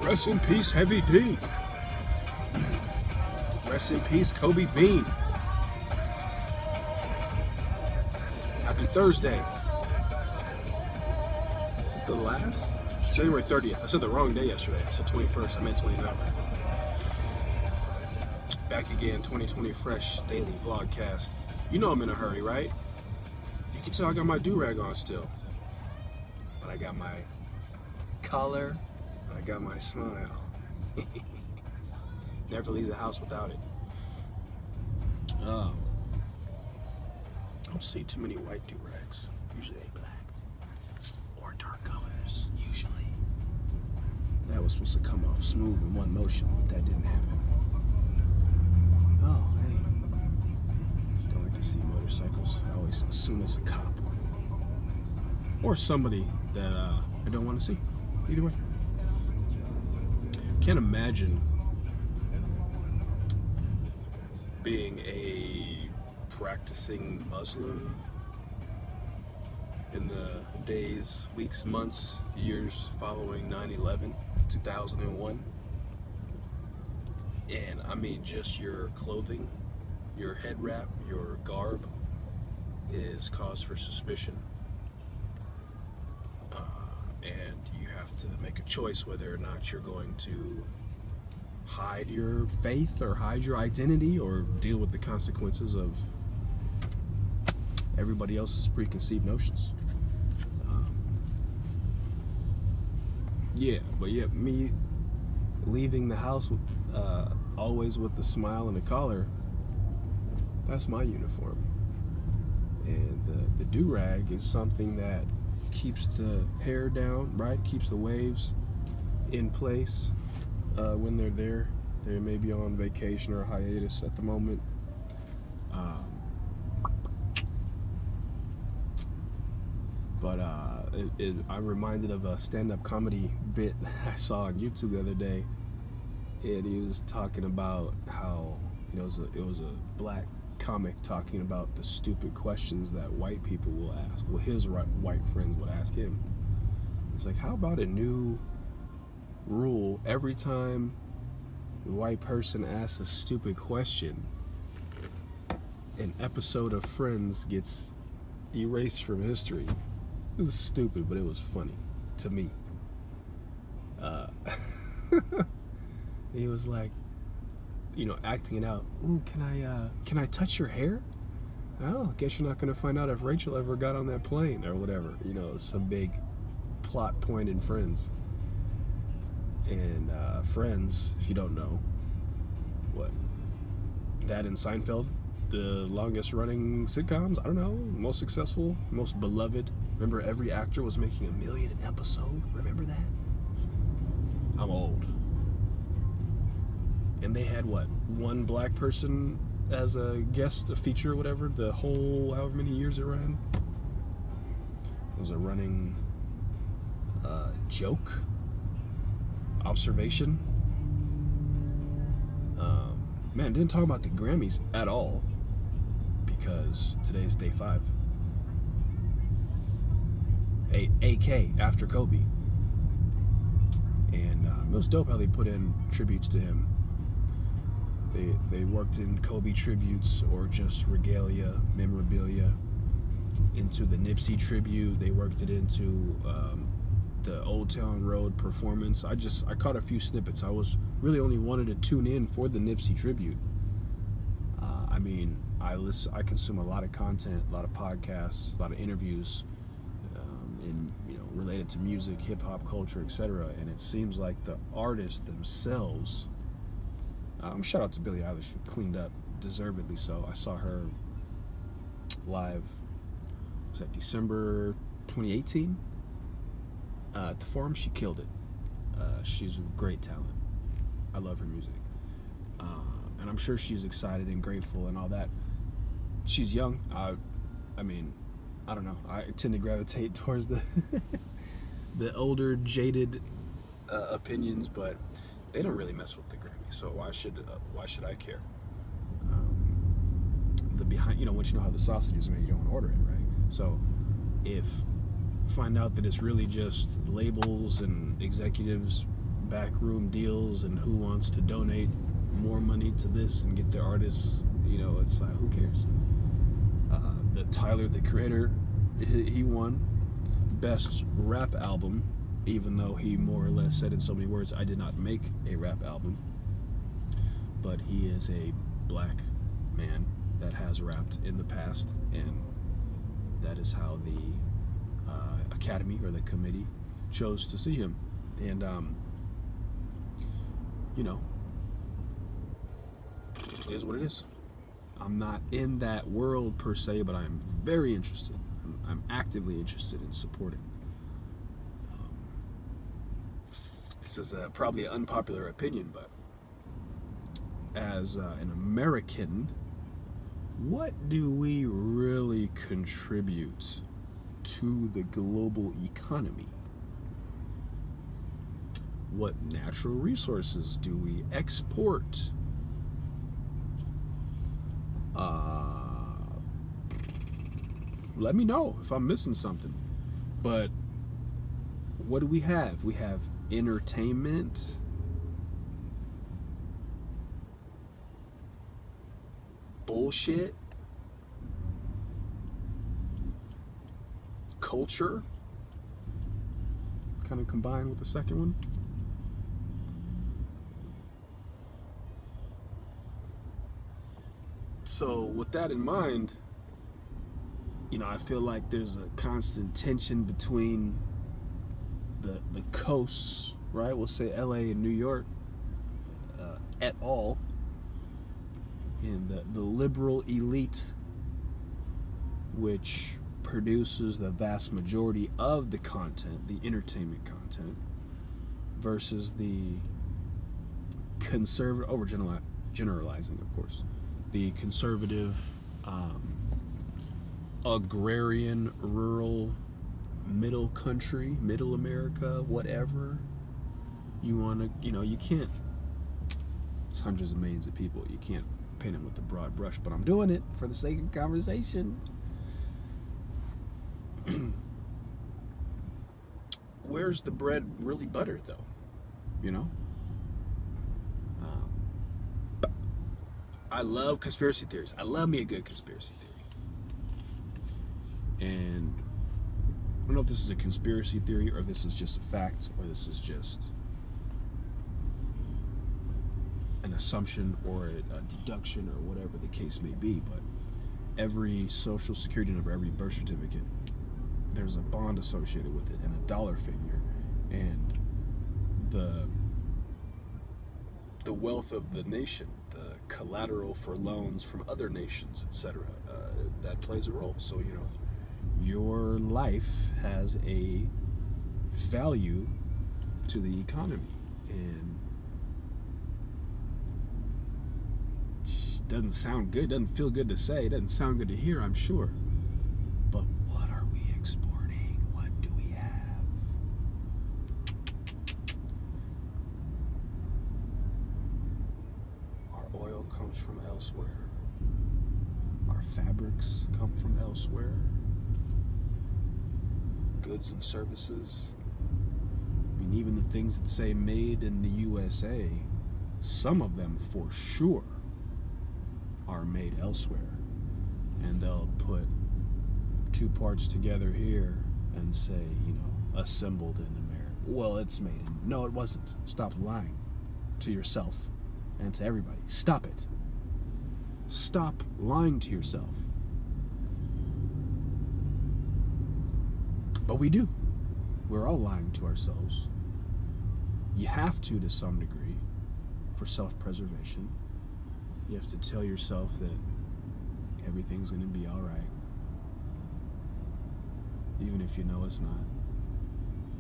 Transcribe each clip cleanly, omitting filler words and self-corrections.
Rest in peace, Heavy D. Rest in peace, Kobe Bean. Happy Thursday. Is it the last? It's January 30th. I said the wrong day yesterday. I said 21st. I meant 29th. Back again, 2020 fresh daily VlogCast. You know I'm in a hurry, right? You can tell I got my do-rag on still. But I got my collar, I got my smile. Never leave the house without it. I don't see too many white do-rags. Usually they black. Or dark colors, usually. That was supposed to come off smooth in one motion, but that didn't happen. Oh, hey. Don't like to see motorcycles. I always assume it's a cop. Or somebody that I don't want to see. Either way. Can't imagine being a practicing Muslim in the days, weeks, months, years following 9/11, 2001. And I mean, just your clothing, your head wrap, your garb is cause for suspicion. And you have to make a choice whether or not you're going to hide your faith or hide your identity or deal with the consequences of everybody else's preconceived notions. Me leaving the house with, always with the smile and the collar, that's my uniform. And the do-rag is something that keeps the hair down, right? Keeps the waves in place when they're there. They may be on vacation or hiatus at the moment. I'm reminded of a stand-up comedy bit I saw on YouTube the other day. And he was talking about how it was a black comic talking about the stupid questions that white people will ask. Well, his white friends would ask him. It's like, how about a new rule every time a white person asks a stupid question, an episode of Friends gets erased from history? It was stupid, but it was funny to me. He was like, acting it out. Ooh, can I touch your hair? Oh, guess you're not gonna find out if Rachel ever got on that plane or whatever. Some big plot point in Friends. And Friends, if you don't know, that and Seinfeld, the longest running sitcoms, I don't know, most successful, most beloved. Remember, every actor was making $1 million an episode. Remember that? I'm old. And they had one black person as a guest, a feature or whatever, the whole however many years it ran. It was a running joke, observation. Man, didn't talk about the Grammys at all because today's day 5. AK after Kobe. And it was dope how they put in tributes to him. They worked in Kobe tributes or just regalia, memorabilia, into the Nipsey tribute. They worked it into the Old Town Road performance. I caught a few snippets. I was really only wanted to tune in for the Nipsey tribute. I consume a lot of content, a lot of podcasts, a lot of interviews, related to music, hip hop culture, etc. And it seems like the artists themselves. Shout out to Billie Eilish, who cleaned up, deservedly so. I saw her live, was that December 2018? At the Forum. She killed it. She's a great talent. I love her music. And I'm sure she's excited and grateful and all that. She's young. I don't know. I tend to gravitate towards the the older, jaded opinions, but they don't really mess with the Grammy. So why should I care? The behind, once you know how the sausage is made, you don't want to order it, right? So if find out that it's really just labels and executives backroom deals and who wants to donate more money to this and get their artists. You know, it's like, who cares? The Tyler, the Creator, he won Best Rap Album, even though he more or less said in so many words, I did not make a rap album. But he is a black man that has rapped in the past, and that is how the Academy or the committee chose to see him. And, you know, it is what it is. I'm not in that world per se, but I'm very interested. I'm actively interested in supporting. This is probably an unpopular opinion, but as an American, what do we really contribute to the global economy? What natural resources do we export? Let me know if I'm missing something. But what do we have? We have entertainment, bullshit, culture, kind of combined with the second one. So with that in mind, you know, I feel like there's a constant tension between the coasts, right? We'll say LA and New York, et al., and the liberal elite, which produces the vast majority of the content, the entertainment content, versus the conservative, generalizing, of course, the conservative, agrarian, rural, middle country, middle America, whatever you want to, you know, you can't, it's hundreds of millions of people, you can't paint them with a broad brush, but I'm doing it for the sake of conversation. Where's the bread really buttered, though? You know? I love conspiracy theories. I love me a good conspiracy theory. And I don't know if this is a conspiracy theory or this is just a fact or this is just an assumption or a deduction or whatever the case may be, but every social security number, every birth certificate, there's a bond associated with it and a dollar figure, and the wealth of the nation, the collateral for loans from other nations, etc., that plays a role. So, you know, your life has a value to the economy, and it doesn't sound good, doesn't feel good to say, it doesn't sound good to hear, I'm sure, but what are we exporting? What do we have? Our oil comes from elsewhere. Our fabrics come from elsewhere. Goods and services. I mean, even the things that say made in the USA, some of them for sure are made elsewhere. And they'll put two parts together here and say, you know, assembled in America. Well, it's made in... No, it wasn't. Stop lying to yourself and to everybody. Stop it. Stop lying to yourself. But we do. We're all lying to ourselves. You have to some degree, for self-preservation. You have to tell yourself that everything's going to be all right, even if you know it's not.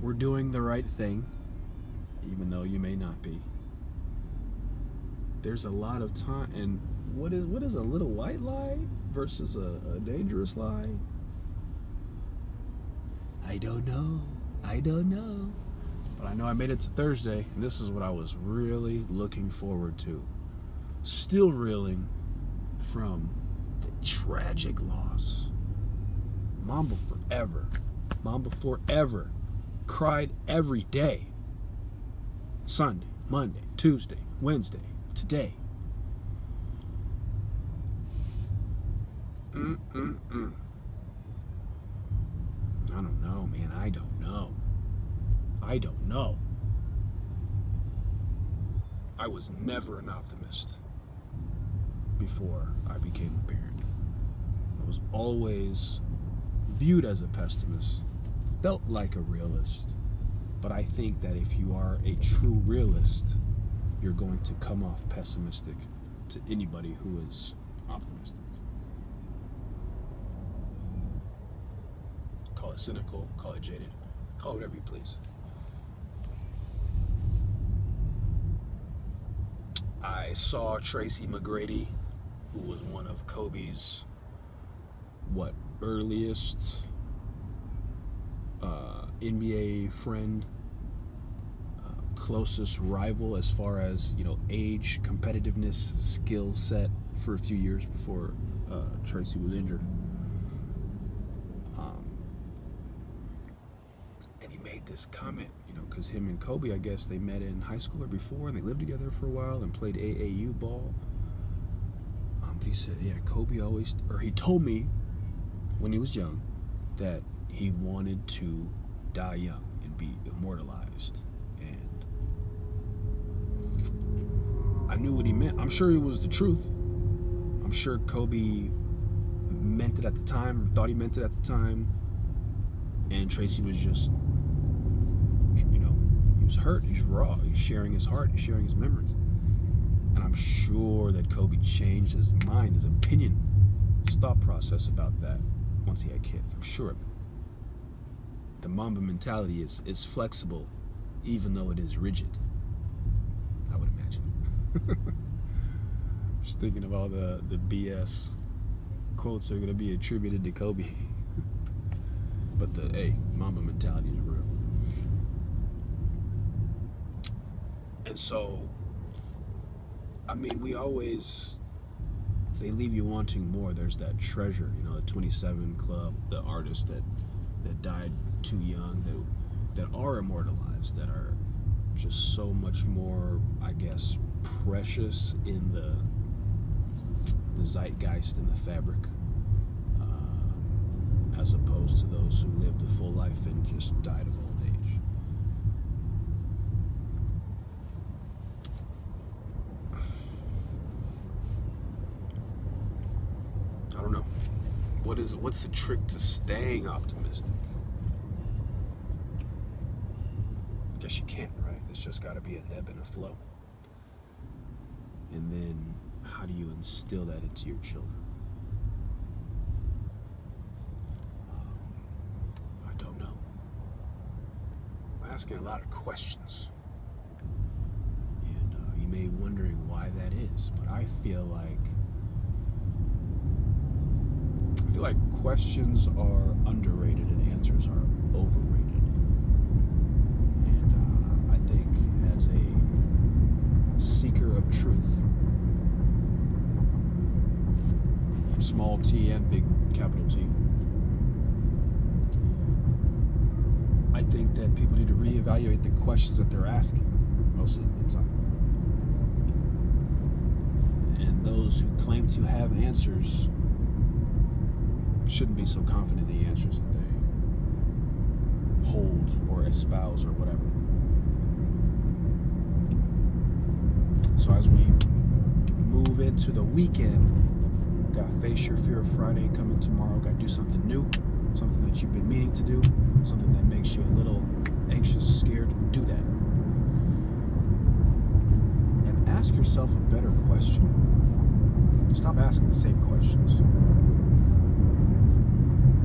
We're doing the right thing, even though you may not be. There's a lot of time, and what is a little white lie versus a dangerous lie? I don't know. But I know I made it to Thursday, and this is what I was really looking forward to. Still reeling from the tragic loss. Mamba forever. Cried every day. Sunday, Monday, Tuesday, Wednesday, today. I don't know, man. I don't know. I was never an optimist before I became a parent. I was always viewed as a pessimist, felt like a realist. But I think that if you are a true realist, you're going to come off pessimistic to anybody who is optimistic. Call it cynical, call it jaded, call it whatever you please. I saw Tracy McGrady, who was one of Kobe's, earliest NBA friend, closest rival as far as, age, competitiveness, skill set for a few years before Tracy was injured. And he made this comment, because him and Kobe, I guess they met in high school or before, and they lived together for a while and played AAU ball. But he said, Kobe he told me when he was young that he wanted to die young and be immortalized. And I knew what he meant. I'm sure it was the truth. I'm sure Kobe meant it at the time, or thought he meant it at the time. And Tracy was just, he was hurt, he's raw, he's sharing his heart, he's sharing his memories. And I'm sure that Kobe changed his mind, his opinion, his thought process about that once he had kids. I'm sure of it. The Mamba mentality is flexible, even though it is rigid, I would imagine. Just thinking of all the BS quotes that are going to be attributed to Kobe. But the Mamba mentality is real. And so, they leave you wanting more. There's that treasure, the 27 Club, the artists that died too young, that are immortalized, that are just so much more, I guess, precious in the zeitgeist and the fabric, as opposed to those who lived a full life and just died of old age. I don't know. What's the trick to staying optimistic? I guess you can't, right? It's just got to be an ebb and a flow. And then how do you instill that into your children? I don't know. I'm asking a lot of questions. And you may be wondering why that is, but I feel like questions are underrated and answers are overrated. And I think as a seeker of truth, small t and big capital T, I think that people need to reevaluate the questions that they're asking most of the time. And those who claim to have answers shouldn't be so confident in the answers that they hold or espouse or whatever. So as we move into the weekend, got Face Your Fear Friday coming tomorrow. Got to do something new, something that you've been meaning to do, something that makes you a little anxious, scared. Do that. And ask yourself a better question. Stop asking the same questions.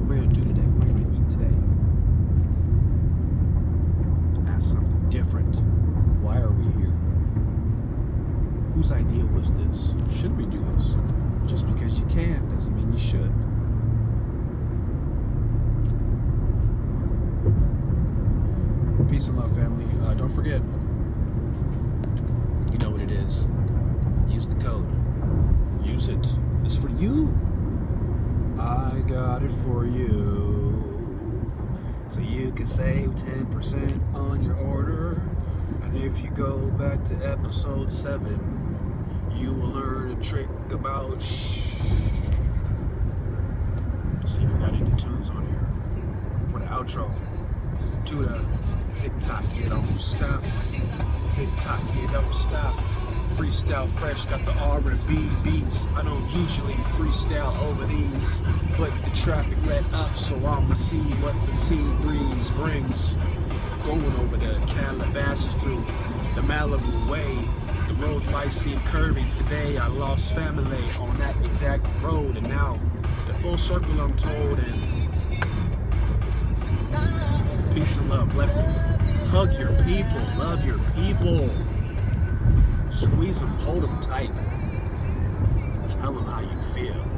What am I going to do today? What am I going to eat today? Ask something different. Why are we here? Whose idea was this? Should we do this? Just because you can doesn't mean you should. Peace and love, family. Don't forget, you know what it is. Use the code. Use it. It's for you. I got it for you. So you can save 10% on your order. And if you go back to episode 7, you will learn a trick about see if we got any tunes on here for the outro. To the TikTok, you don't stop. TikTok, you don't stop. Freestyle fresh, got the R&B beats. I don't usually freestyle over these, but the traffic let up, so I'ma see what the sea breeze brings. Going over the Calabasas through the Malibu way. The road might seem curvy today. I lost family on that exact road, and now the full circle I'm told. And peace and love, blessings. Hug your people, love your people. Squeeze them, hold them tight. Tell them how you feel.